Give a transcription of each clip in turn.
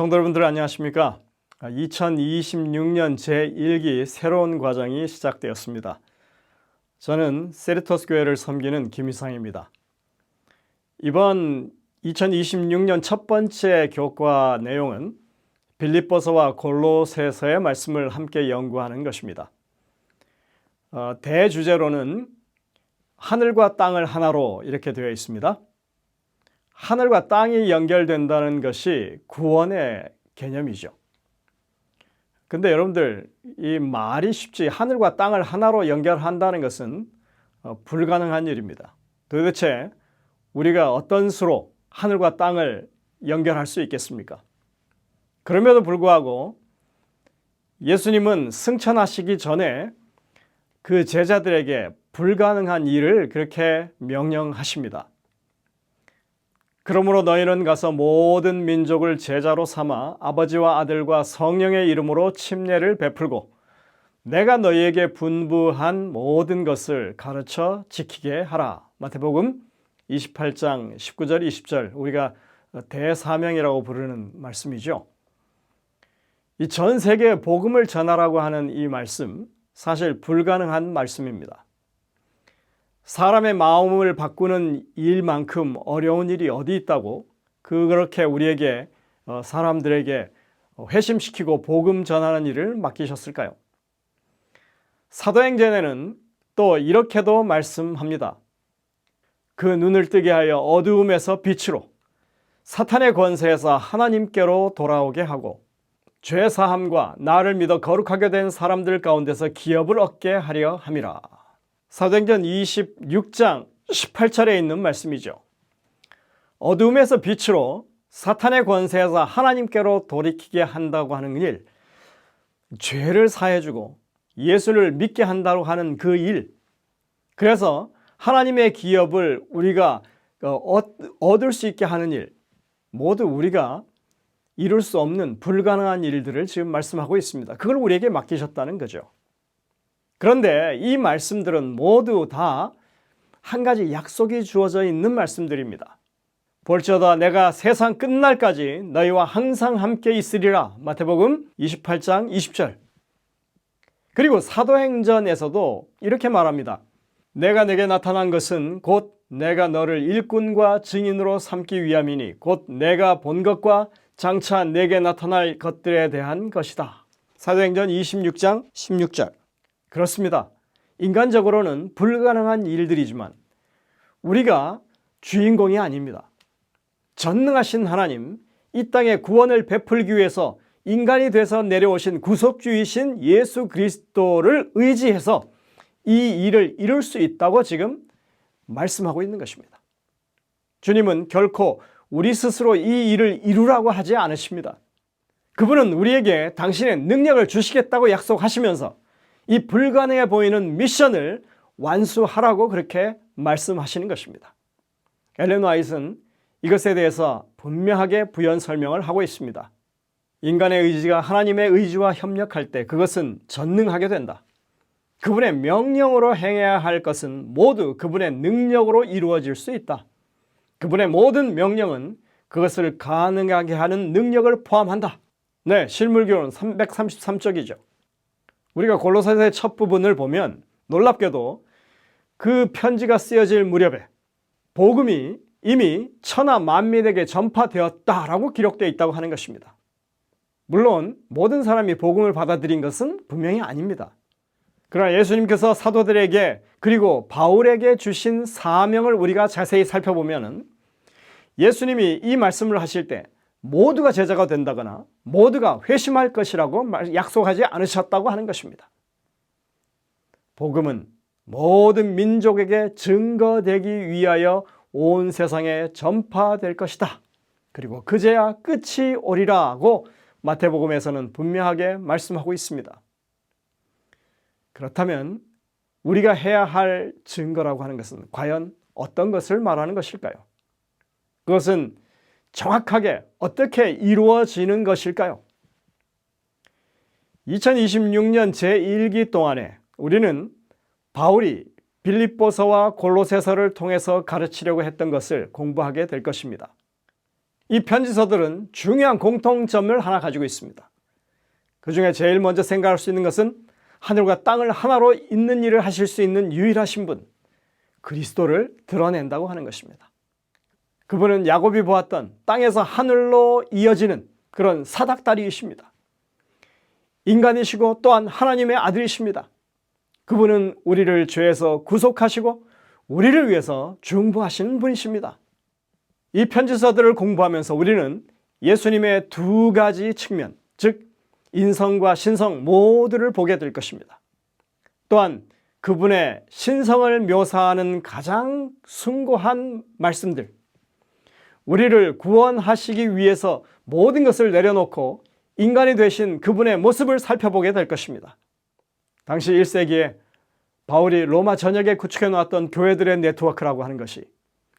성도 여러분들 안녕하십니까? 2026년 제1기 새로운 과정이 시작되었습니다. 저는 세리토스 교회를 섬기는 김희상입니다. 이번 2026년 첫 번째 교과 내용은 빌립보서와 골로새서의 말씀을 함께 연구하는 것입니다. 대주제로는 하늘과 땅을 하나로 이렇게 되어 있습니다. 하늘과 땅이 연결된다는 것이 구원의 개념이죠. 근데 여러분들, 이 말이 쉽지 하늘과 땅을 하나로 연결한다는 것은 불가능한 일입니다. 도대체 우리가 어떤 수로 하늘과 땅을 연결할 수 있겠습니까? 그럼에도 불구하고 예수님은 승천하시기 전에 그 제자들에게 불가능한 일을 그렇게 명령하십니다. 그러므로 너희는 가서 모든 민족을 제자로 삼아 아버지와 아들과 성령의 이름으로 침례를 베풀고 내가 너희에게 분부한 모든 것을 가르쳐 지키게 하라. 마태복음 28장 19절 20절, 우리가 대사명이라고 부르는 말씀이죠. 이 전 세계에 복음을 전하라고 하는 이 말씀, 사실 불가능한 말씀입니다. 사람의 마음을 바꾸는 일만큼 어려운 일이 어디 있다고 그렇게 우리에게 사람들에게 회심시키고 복음 전하는 일을 맡기셨을까요? 사도행전에는 또 이렇게도 말씀합니다. 그 눈을 뜨게 하여 어두움에서 빛으로 사탄의 권세에서 하나님께로 돌아오게 하고 죄사함과 나를 믿어 거룩하게 된 사람들 가운데서 기업을 얻게 하려 함이라. 사도행전 26장 18절에 있는 말씀이죠. 어두움에서 빛으로 사탄의 권세에서 하나님께로 돌이키게 한다고 하는 일, 죄를 사해주고 예수를 믿게 한다고 하는 그 일, 그래서 하나님의 기업을 우리가 얻을 수 있게 하는 일, 모두 우리가 이룰 수 없는 불가능한 일들을 지금 말씀하고 있습니다. 그걸 우리에게 맡기셨다는 거죠. 그런데 이 말씀들은 모두 다 한 가지 약속이 주어져 있는 말씀들입니다. 볼지어다 내가 세상 끝날까지 너희와 항상 함께 있으리라. 마태복음 28장 20절. 그리고 사도행전에서도 이렇게 말합니다. 내가 내게 나타난 것은 곧 내가 너를 일꾼과 증인으로 삼기 위함이니 곧 내가 본 것과 장차 내게 나타날 것들에 대한 것이다. 사도행전 26장 16절. 그렇습니다. 인간적으로는 불가능한 일들이지만 우리가 주인공이 아닙니다. 전능하신 하나님, 이 땅에 구원을 베풀기 위해서 인간이 돼서 내려오신 구속주이신 예수 그리스도를 의지해서 이 일을 이룰 수 있다고 지금 말씀하고 있는 것입니다. 주님은 결코 우리 스스로 이 일을 이루라고 하지 않으십니다. 그분은 우리에게 당신의 능력을 주시겠다고 약속하시면서 이 불가능해 보이는 미션을 완수하라고 그렇게 말씀하시는 것입니다. 엘렌 화이트는 이것에 대해서 분명하게 부연 설명을 하고 있습니다. 인간의 의지가 하나님의 의지와 협력할 때 그것은 전능하게 된다. 그분의 명령으로 행해야 할 것은 모두 그분의 능력으로 이루어질 수 있다. 그분의 모든 명령은 그것을 가능하게 하는 능력을 포함한다. 네, 실물교훈 333쪽이죠. 우리가 골로새서의 첫 부분을 보면 놀랍게도 그 편지가 쓰여질 무렵에 복음이 이미 천하 만민에게 전파되었다라고 기록되어 있다고 하는 것입니다. 물론 모든 사람이 복음을 받아들인 것은 분명히 아닙니다. 그러나 예수님께서 사도들에게 그리고 바울에게 주신 사명을 우리가 자세히 살펴보면 예수님이 이 말씀을 하실 때 모두가 제자가 된다거나 모두가 회심할 것이라고 약속하지 않으셨다고 하는 것입니다. 복음은 모든 민족에게 증거되기 위하여 온 세상에 전파될 것이다. 그리고 그제야 끝이 오리라고 마태복음에서는 분명하게 말씀하고 있습니다. 그렇다면 우리가 해야 할 증거라고 하는 것은 과연 어떤 것을 말하는 것일까요? 그것은 정확하게 어떻게 이루어지는 것일까요? 2026년 제1기 동안에 우리는 바울이 빌립보서와 골로새서를 통해서 가르치려고 했던 것을 공부하게 될 것입니다. 이 편지서들은 중요한 공통점을 하나 가지고 있습니다. 그 중에 제일 먼저 생각할 수 있는 것은 하늘과 땅을 하나로 잇는 일을 하실 수 있는 유일하신 분, 그리스도를 드러낸다고 하는 것입니다. 그분은 야곱이 보았던 땅에서 하늘로 이어지는 그런 사닥다리이십니다. 인간이시고 또한 하나님의 아들이십니다. 그분은 우리를 죄에서 구속하시고 우리를 위해서 중보하시는 분이십니다. 이 편지서들을 공부하면서 우리는 예수님의 두 가지 측면, 즉 인성과 신성 모두를 보게 될 것입니다. 또한 그분의 신성을 묘사하는 가장 숭고한 말씀들, 우리를 구원하시기 위해서 모든 것을 내려놓고 인간이 되신 그분의 모습을 살펴보게 될 것입니다. 당시 1세기에 바울이 로마 전역에 구축해 놓았던 교회들의 네트워크라고 하는 것이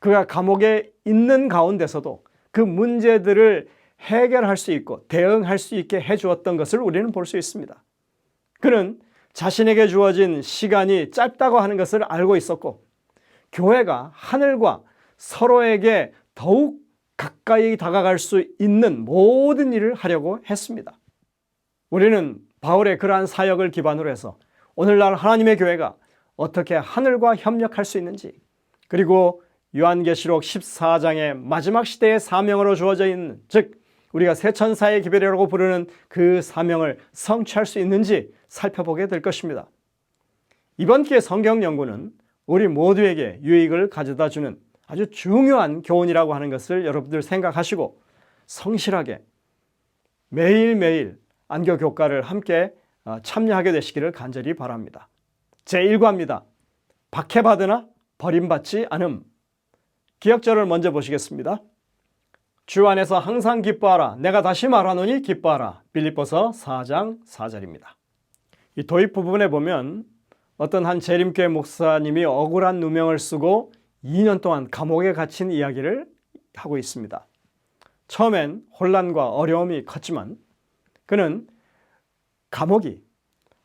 그가 감옥에 있는 가운데서도 그 문제들을 해결할 수 있고 대응할 수 있게 해주었던 것을 우리는 볼 수 있습니다. 그는 자신에게 주어진 시간이 짧다고 하는 것을 알고 있었고 교회가 하늘과 서로에게 더욱 가까이 다가갈 수 있는 모든 일을 하려고 했습니다. 우리는 바울의 그러한 사역을 기반으로 해서 오늘날 하나님의 교회가 어떻게 하늘과 협력할 수 있는지, 그리고 요한계시록 14장의 마지막 시대의 사명으로 주어져 있는, 즉 우리가 새 천사의 기별이라고 부르는 그 사명을 성취할 수 있는지 살펴보게 될 것입니다. 이번 기회 성경 연구는 우리 모두에게 유익을 가져다 주는 아주 중요한 교훈이라고 하는 것을 여러분들 생각하시고 성실하게 매일매일 안교 교과를 함께 참여하게 되시기를 간절히 바랍니다. 제1과입니다. 박해받으나 버림받지 않음. 기억절을 먼저 보시겠습니다. 주 안에서 항상 기뻐하라. 내가 다시 말하노니 기뻐하라. 빌립보서 4장 4절입니다. 이 도입 부분에 보면 어떤 한 재림교회 목사님이 억울한 누명을 쓰고 2년 동안 감옥에 갇힌 이야기를 하고 있습니다. 처음엔 혼란과 어려움이 컸지만 그는 감옥이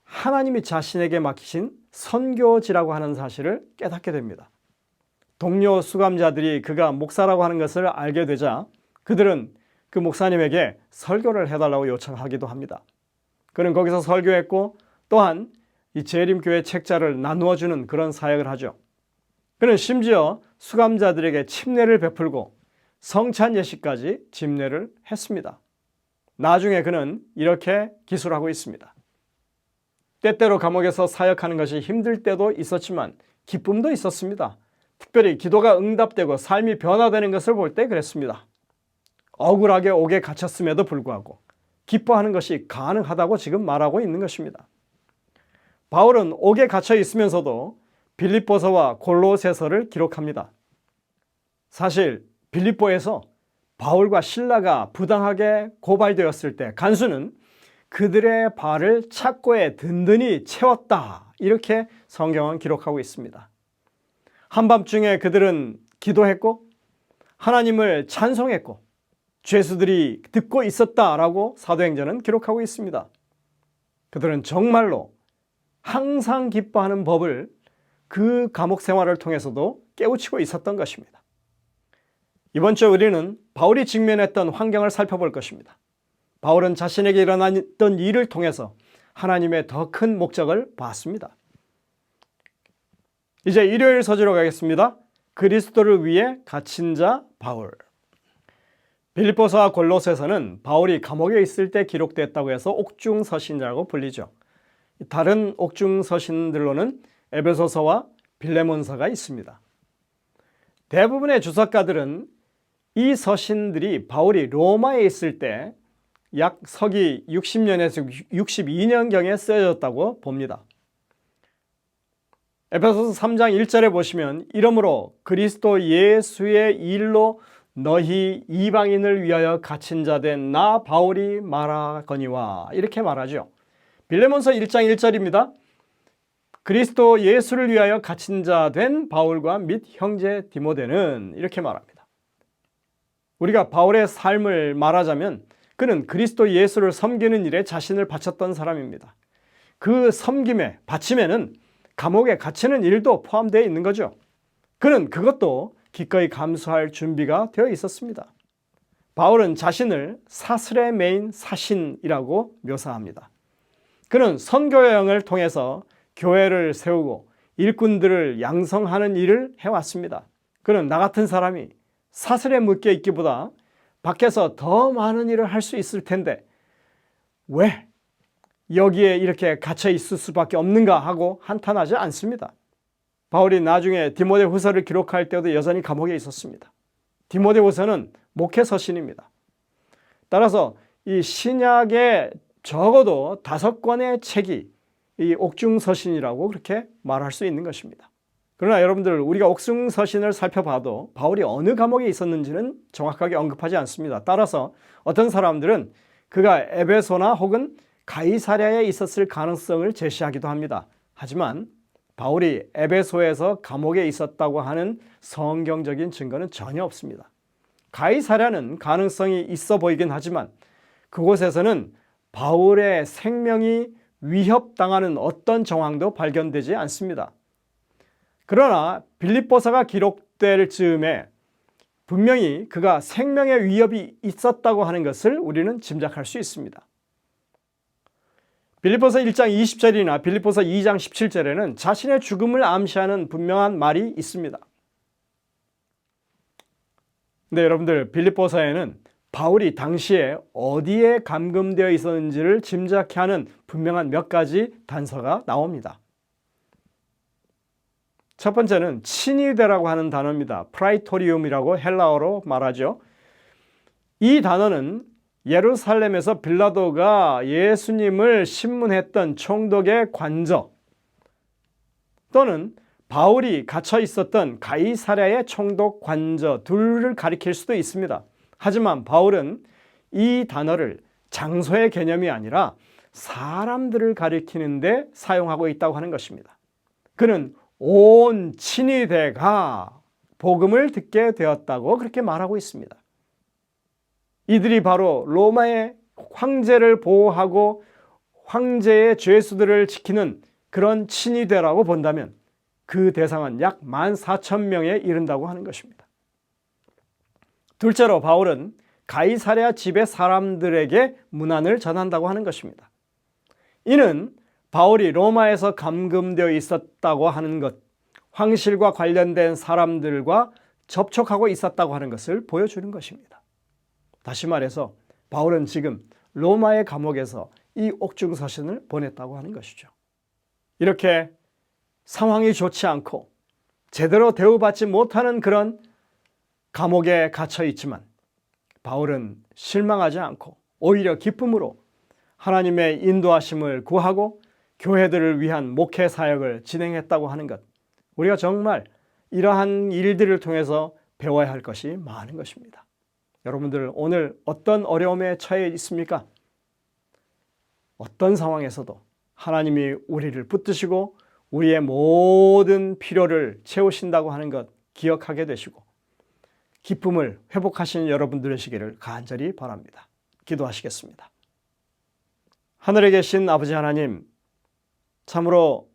하나님이 자신에게 맡기신 선교지라고 하는 사실을 깨닫게 됩니다. 동료 수감자들이 그가 목사라고 하는 것을 알게 되자 그들은 그 목사님에게 설교를 해달라고 요청하기도 합니다. 그는 거기서 설교했고 또한 이 재림교회 책자를 나누어주는 그런 사역을 하죠. 그는 심지어 수감자들에게 침례를 베풀고 성찬 예식까지 집례를 했습니다. 나중에 그는 이렇게 기술하고 있습니다. 때때로 감옥에서 사역하는 것이 힘들 때도 있었지만 기쁨도 있었습니다. 특별히 기도가 응답되고 삶이 변화되는 것을 볼 때 그랬습니다. 억울하게 옥에 갇혔음에도 불구하고 기뻐하는 것이 가능하다고 지금 말하고 있는 것입니다. 바울은 옥에 갇혀 있으면서도 빌립보서와 골로새서를 기록합니다. 사실 빌립보에서 바울과 실라가 부당하게 고발되었을 때 간수는 그들의 발을 착고에 든든히 채웠다. 이렇게 성경은 기록하고 있습니다. 한밤중에 그들은 기도했고 하나님을 찬송했고 죄수들이 듣고 있었다라고 사도행전은 기록하고 있습니다. 그들은 정말로 항상 기뻐하는 법을 그 감옥 생활을 통해서도 깨우치고 있었던 것입니다. 이번 주 우리는 바울이 직면했던 환경을 살펴볼 것입니다. 바울은 자신에게 일어났던 일을 통해서 하나님의 더 큰 목적을 봤습니다. 이제 일요일 서주로 가겠습니다. 그리스도를 위해 갇힌 자 바울. 빌립보서와 골로새서는 바울이 감옥에 있을 때 기록됐다고 해서 옥중서신이라고 불리죠. 다른 옥중서신들로는 에베소서와 빌레몬서가 있습니다. 대부분의 주석가들은 이 서신들이 바울이 로마에 있을 때 약 서기 60년에서 62년경에 쓰여졌다고 봅니다. 에베소서 3장 1절에 보시면 이러므로 그리스도 예수의 일로 너희 이방인을 위하여 갇힌 자 된 나 바울이 말하거니와 이렇게 말하죠. 빌레몬서 1장 1절입니다. 그리스도 예수를 위하여 갇힌 자 된 바울과 및 형제 디모데는 이렇게 말합니다. 우리가 바울의 삶을 말하자면 그는 그리스도 예수를 섬기는 일에 자신을 바쳤던 사람입니다. 그 섬김에 바침에는 감옥에 갇히는 일도 포함되어 있는 거죠. 그는 그것도 기꺼이 감수할 준비가 되어 있었습니다. 바울은 자신을 사슬에 매인 사신이라고 묘사합니다. 그는 선교 여행을 통해서 교회를 세우고 일꾼들을 양성하는 일을 해왔습니다. 그는 나 같은 사람이 사슬에 묶여 있기보다 밖에서 더 많은 일을 할 수 있을 텐데 왜 여기에 이렇게 갇혀 있을 수밖에 없는가 하고 한탄하지 않습니다. 바울이 나중에 디모데후서를 기록할 때도 여전히 감옥에 있었습니다. 디모데후서는 목회 서신입니다. 따라서 이 신약에 적어도 5권의 책이 이 옥중서신이라고 그렇게 말할 수 있는 것입니다. 그러나 여러분들, 우리가 옥중서신을 살펴봐도 바울이 어느 감옥에 있었는지는 정확하게 언급하지 않습니다. 따라서 어떤 사람들은 그가 에베소나 혹은 가이사랴에 있었을 가능성을 제시하기도 합니다. 하지만 바울이 에베소에서 감옥에 있었다고 하는 성경적인 증거는 전혀 없습니다. 가이사랴는 가능성이 있어 보이긴 하지만 그곳에서는 바울의 생명이 위협당하는 어떤 정황도 발견되지 않습니다. 그러나 빌립보서가 기록될 즈음에 분명히 그가 생명의 위협이 있었다고 하는 것을 우리는 짐작할 수 있습니다. 빌립보서 1장 20절이나 빌립보서 2장 17절에는 자신의 죽음을 암시하는 분명한 말이 있습니다. 근데 여러분들, 빌립보서에는 바울이 당시에 어디에 감금되어 있었는지를 짐작케 하는 분명한 몇 가지 단서가 나옵니다. 첫 번째는 친위대라고 하는 단어입니다. 프라이토리움이라고 헬라어로 말하죠. 이 단어는 예루살렘에서 빌라도가 예수님을 신문했던 총독의 관저 또는 바울이 갇혀 있었던 가이사랴의 총독 관저 둘을 가리킬 수도 있습니다. 하지만 바울은 이 단어를 장소의 개념이 아니라 사람들을 가리키는데 사용하고 있다고 하는 것입니다. 그는 온 친위대가 복음을 듣게 되었다고 그렇게 말하고 있습니다. 이들이 바로 로마의 황제를 보호하고 황제의 죄수들을 지키는 그런 친위대라고 본다면 그 대상은 약 14,000명에 이른다고 하는 것입니다. 둘째로 바울은 가이사랴 지배 사람들에게 문안을 전한다고 하는 것입니다. 이는 바울이 로마에서 감금되어 있었다고 하는 것, 황실과 관련된 사람들과 접촉하고 있었다고 하는 것을 보여주는 것입니다. 다시 말해서 바울은 지금 로마의 감옥에서 이 옥중서신을 보냈다고 하는 것이죠. 이렇게 상황이 좋지 않고 제대로 대우받지 못하는 그런 감옥에 갇혀 있지만 바울은 실망하지 않고 오히려 기쁨으로 하나님의 인도하심을 구하고 교회들을 위한 목회 사역을 진행했다고 하는 것, 우리가 정말 이러한 일들을 통해서 배워야 할 것이 많은 것입니다. 여러분들, 오늘 어떤 어려움에 처해 있습니까? 어떤 상황에서도 하나님이 우리를 붙드시고 우리의 모든 필요를 채우신다고 하는 것 기억하게 되시고 기쁨을 회복하시는 여러분들 되시기를 간절히 바랍니다. 기도하시겠습니다. 하늘에 계신 아버지 하나님, 참으로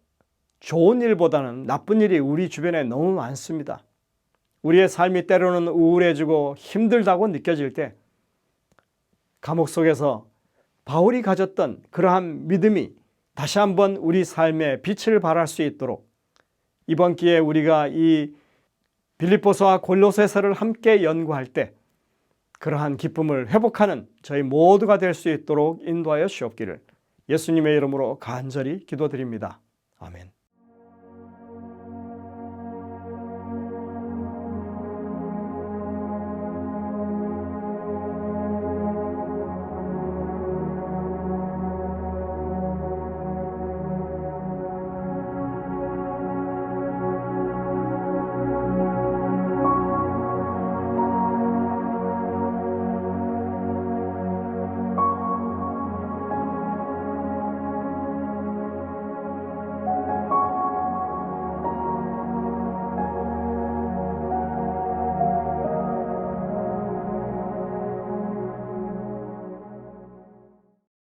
좋은 일보다는 나쁜 일이 우리 주변에 너무 많습니다. 우리의 삶이 때로는 우울해지고 힘들다고 느껴질 때 감옥 속에서 바울이 가졌던 그러한 믿음이 다시 한번 우리 삶에 빛을 발할 수 있도록 이번 기회에 우리가 이 빌립보서와 골로새서를 함께 연구할 때 그러한 기쁨을 회복하는 저희 모두가 될 수 있도록 인도하여 주옵기를 예수님의 이름으로 간절히 기도드립니다. 아멘.